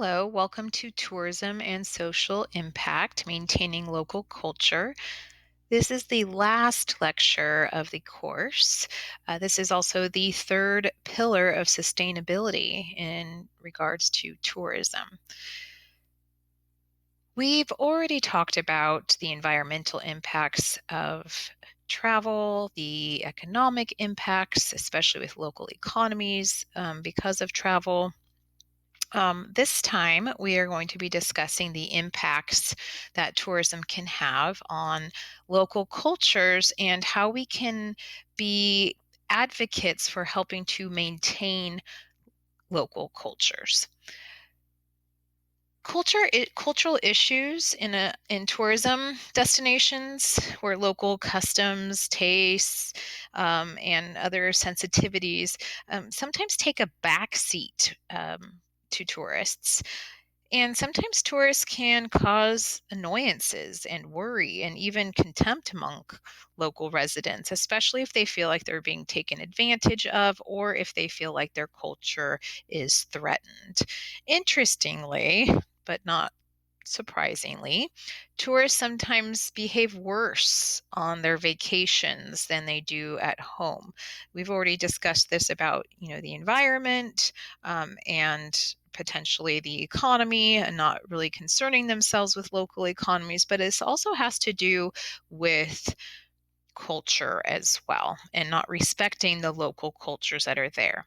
Hello, welcome to Tourism and Social Impact, Maintaining Local Culture. This is the last lecture of the course. This is also the third pillar of sustainability in regards to tourism. We've already talked about the environmental impacts of travel, the economic impacts, especially with local economies because of travel. This time, we are going to be discussing the impacts that tourism can have on local cultures and how we can be advocates for helping to maintain local cultures. Cultural issues in tourism destinations where local customs, tastes, and other sensitivities sometimes take a back seat to tourists. And sometimes tourists can cause annoyances and worry and even contempt among local residents, especially if they feel like they're being taken advantage of or if they feel like their culture is threatened. Interestingly, but not surprisingly, tourists sometimes behave worse on their vacations than they do at home. We've already discussed this about, the environment and potentially the economy and not really concerning themselves with local economies, but this also has to do with culture as well and not respecting the local cultures that are there.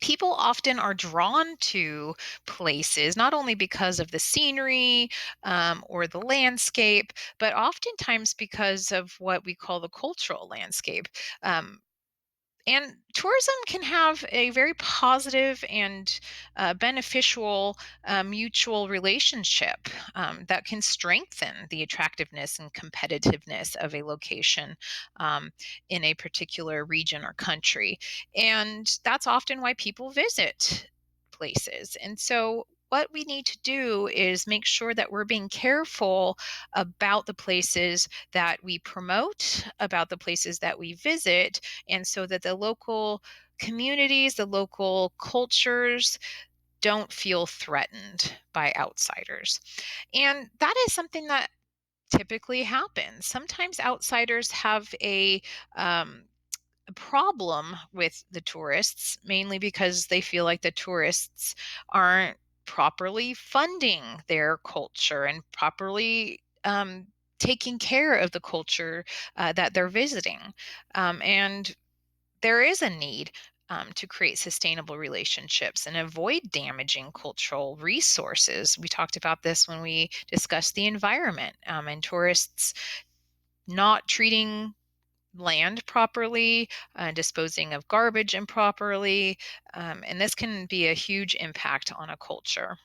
People often are drawn to places not only because of the scenery or the landscape, but oftentimes because of what we call the cultural landscape. Um, and tourism can have a very positive and beneficial mutual relationship that can strengthen the attractiveness and competitiveness of a location in a particular region or country. And that's often why people visit places. And so, what we need to do is make sure that we're being careful about the places that we promote, about the places that we visit, and so that the local communities, the local cultures don't feel threatened by outsiders. And that is something that typically happens. Sometimes outsiders have a problem with the tourists, mainly because they feel like the tourists aren't properly funding their culture and properly taking care of the culture that they're visiting. And there is a need to create sustainable relationships and avoid damaging cultural resources. We talked about this when we discussed the environment and tourists not treating land properly, disposing of garbage improperly, and this can be a huge impact on a culture.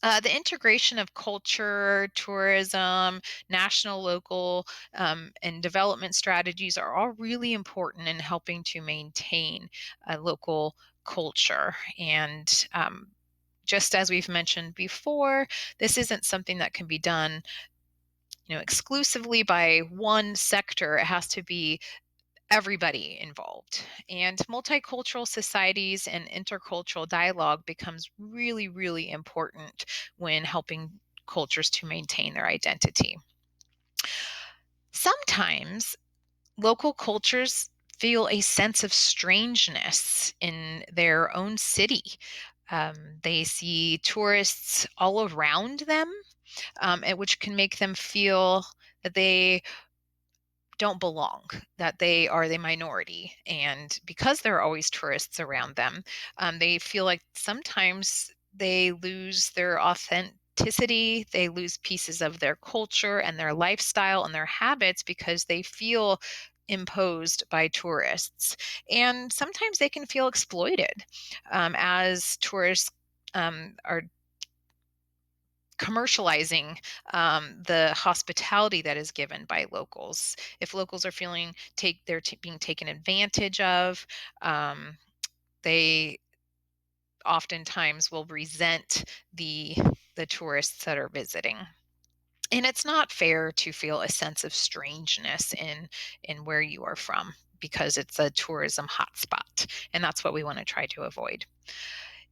The integration of culture, tourism, national, local, and development strategies are all really important in helping to maintain a local culture. And just as we've mentioned before, this isn't something that can be done, exclusively by one sector. It has to be everybody involved. And multicultural societies and intercultural dialogue becomes really, really important when helping cultures to maintain their identity. Sometimes local cultures feel a sense of strangeness in their own city. They see tourists all around them, which can make them feel that they don't belong, that they are the minority. And because there are always tourists around them, they feel like sometimes they lose their authenticity, they lose pieces of their culture and their lifestyle and their habits because they feel imposed by tourists. And sometimes they can feel exploited as tourists are commercializing the hospitality that is given by locals. If locals are feeling being taken advantage of, they oftentimes will resent the tourists that are visiting. And it's not fair to feel a sense of strangeness in where you are from because it's a tourism hotspot, and that's what we want to try to avoid.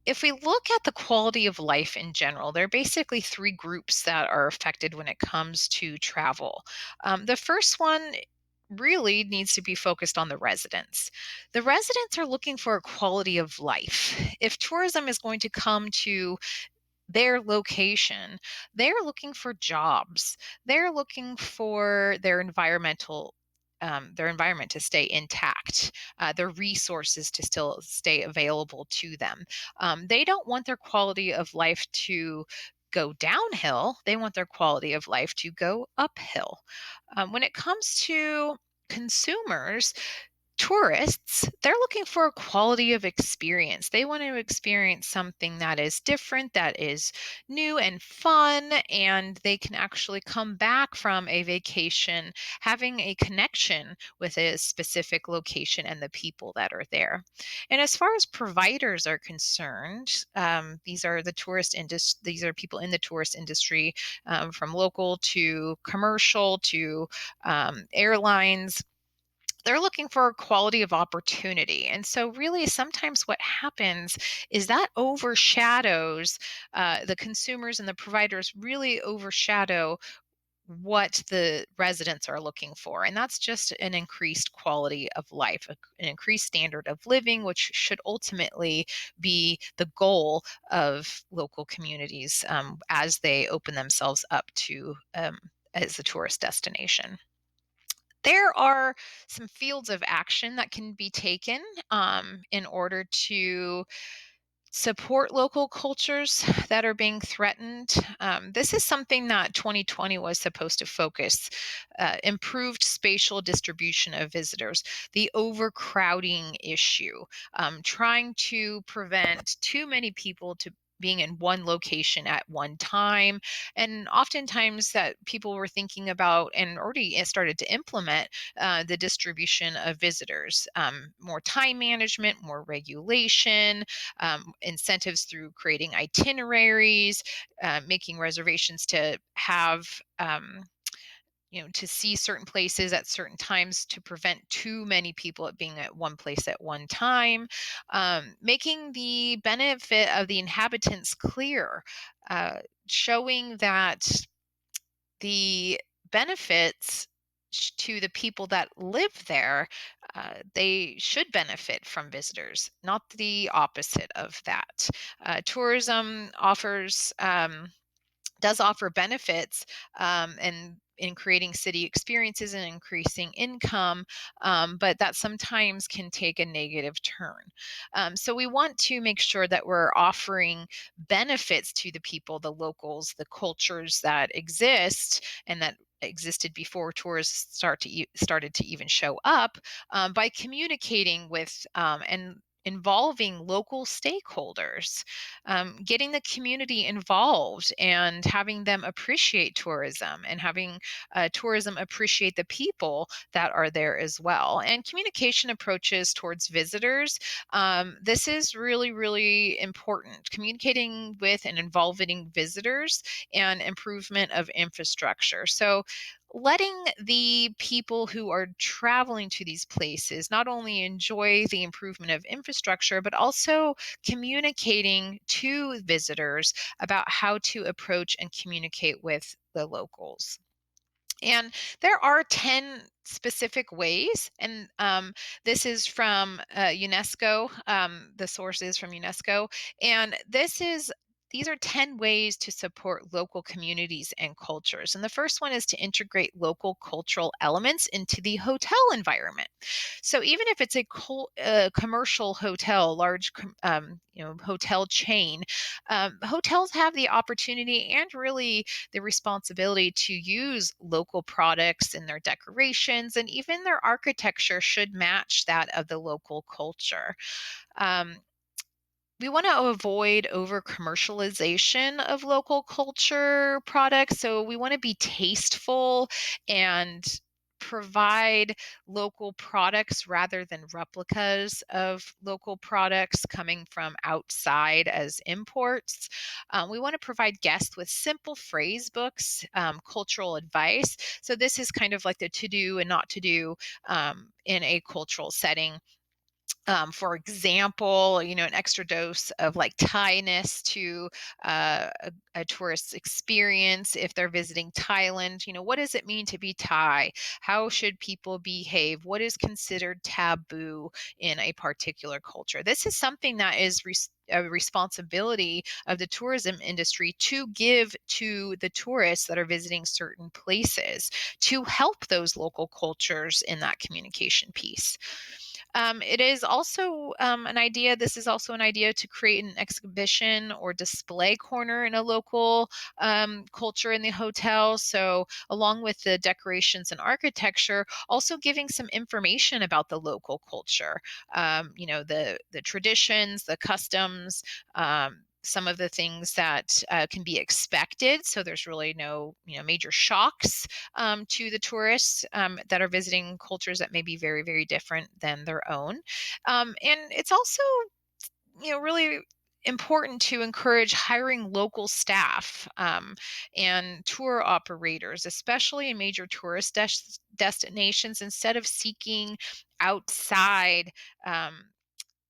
If we look at the quality of life in general, there are basically three groups that are affected when it comes to travel. The first one really needs to be focused on the residents. The residents are looking for a quality of life. If tourism is going to come to their location, they're looking for jobs. They're looking for their environment to stay intact, their resources to still stay available to them. They don't want their quality of life to go downhill. They want their quality of life to go uphill. When it comes to consumers, tourists, they're looking for a quality of experience. They want to experience something that is different, that is new and fun, and they can actually come back from a vacation having a connection with a specific location and the people that are there. And as far as providers are concerned, these are people in the tourist industry, from local to commercial to airlines. They're looking for a quality of opportunity. And so, really, sometimes what happens is that overshadows the consumers, and the providers really overshadow what the residents are looking for. And that's just an increased quality of life, an increased standard of living, which should ultimately be the goal of local communities as they open themselves up to as a tourist destination. There are some fields of action that can be taken in order to support local cultures that are being threatened. This is something that 2020 was supposed to focus: improved spatial distribution of visitors, the overcrowding issue, trying to prevent too many people to being in one location at one time. And oftentimes that people were thinking about and already started to implement the distribution of visitors, more time management, more regulation, incentives through creating itineraries, making reservations to have to see certain places at certain times to prevent too many people at being at one place at one time, making the benefit of the inhabitants clear, showing that the benefits to the people that live there, they should benefit from visitors, not the opposite of that. Tourism does offer benefits, and in creating city experiences and increasing income, but that sometimes can take a negative turn. So we want to make sure that we're offering benefits to the people, the locals, the cultures that exist and that existed before tourists started to even show up, by communicating with and involving local stakeholders, getting the community involved and having them appreciate tourism, and having tourism appreciate the people that are there as well. And communication approaches towards visitors. This is really, really important. Communicating with and involving visitors and improvement of infrastructure. So, letting the people who are traveling to these places not only enjoy the improvement of infrastructure, but also communicating to visitors about how to approach and communicate with the locals. And there are 10 specific ways, and this is from UNESCO. The source is from UNESCO, and these are 10 ways to support local communities and cultures. And the first one is to integrate local cultural elements into the hotel environment. So even if it's a commercial hotel, large hotel chain, hotels have the opportunity and really the responsibility to use local products in their decorations, and even their architecture should match that of the local culture. Um, we want to avoid over commercialization of local culture products. So we want to be tasteful and provide local products rather than replicas of local products coming from outside as imports. We want to provide guests with simple phrase books, cultural advice. So this is kind of like the to do and not to do in a cultural setting. For example, an extra dose of like Thai-ness to a tourist's experience if they're visiting Thailand. What does it mean to be Thai? How should people behave? What is considered taboo in a particular culture? This is something that is a responsibility of the tourism industry to give to the tourists that are visiting certain places to help those local cultures in that communication piece. It is also an idea. This is also an idea to create an exhibition or display corner in a local culture in the hotel. So, along with the decorations and architecture, also giving some information about the local culture. The traditions, the customs. Some of the things that can be expected, so there's really no major shocks to the tourists that are visiting cultures that may be very, very different than their own. And it's also, really important to encourage hiring local staff and tour operators, especially in major tourist destinations, instead of seeking outside.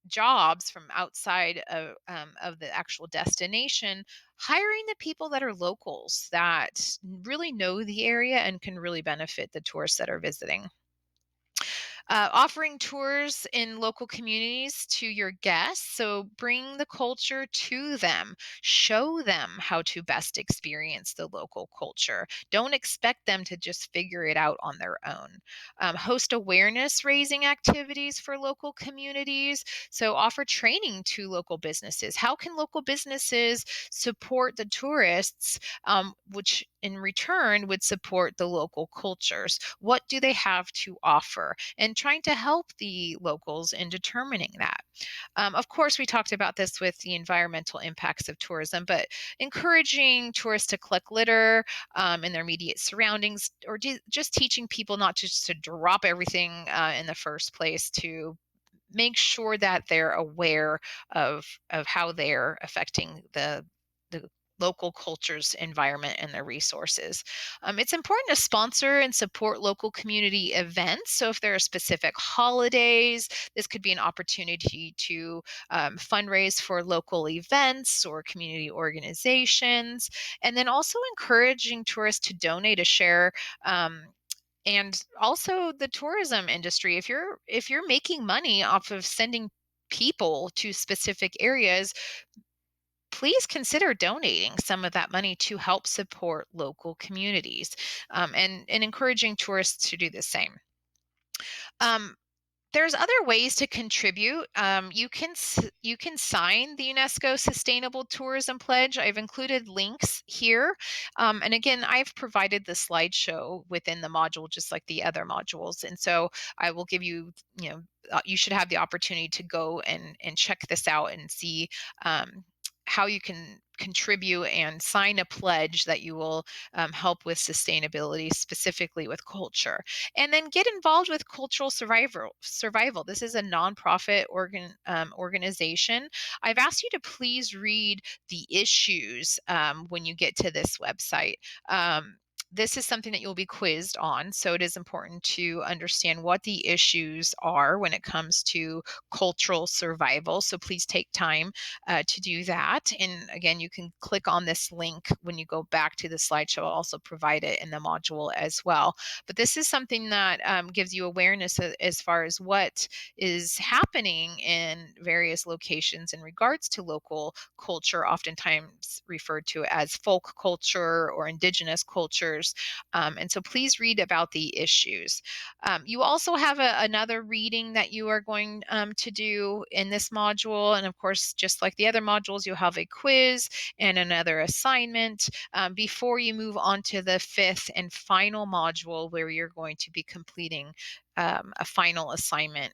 Jobs from outside of the actual destination, hiring the people that are locals that really know the area and can really benefit the tourists that are visiting. Offering tours in local communities to your guests. So bring the culture to them, show them how to best experience the local culture. Don't expect them to just figure it out on their own. Host awareness raising activities for local communities. So offer training to local businesses. How can local businesses support the tourists, which in return would support the local cultures? What do they have to offer? And trying to help the locals in determining that. Of course, we talked about this with the environmental impacts of tourism, but encouraging tourists to collect litter in their immediate surroundings, or just teaching people not just to drop everything in the first place, to make sure that they're aware of how they're affecting the local culture's environment and their resources. It's important to sponsor and support local community events. So, if there are specific holidays, this could be an opportunity to fundraise for local events or community organizations. And then also encouraging tourists to donate a share. And also the tourism industry, if you're making money off of sending people to specific areas, please consider donating some of that money to help support local communities, and encouraging tourists to do the same. Um, there's other ways to contribute. You can sign the UNESCO Sustainable Tourism Pledge. I've included links here, and again, I've provided the slideshow within the module, just like the other modules. And so I will give you, you should have the opportunity to go and check this out and see how you can contribute and sign a pledge that you will help with sustainability, specifically with culture. And then get involved with cultural survival. This is a nonprofit organization. I've asked you to please read the issues when you get to this website. This is something that you'll be quizzed on, so it is important to understand what the issues are when it comes to cultural survival. So please take time to do that. And again, you can click on this link when you go back to the slideshow. I'll also provide it in the module as well. But this is something that gives you awareness as far as what is happening in various locations in regards to local culture, oftentimes referred to as folk culture or indigenous cultures. And so please read about the issues. You also have another reading that you are going to do in this module. And of course, just like the other modules, you'll have a quiz and another assignment before you move on to the fifth and final module, where you're going to be completing a final assignment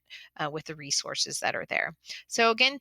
with the resources that are there. So again,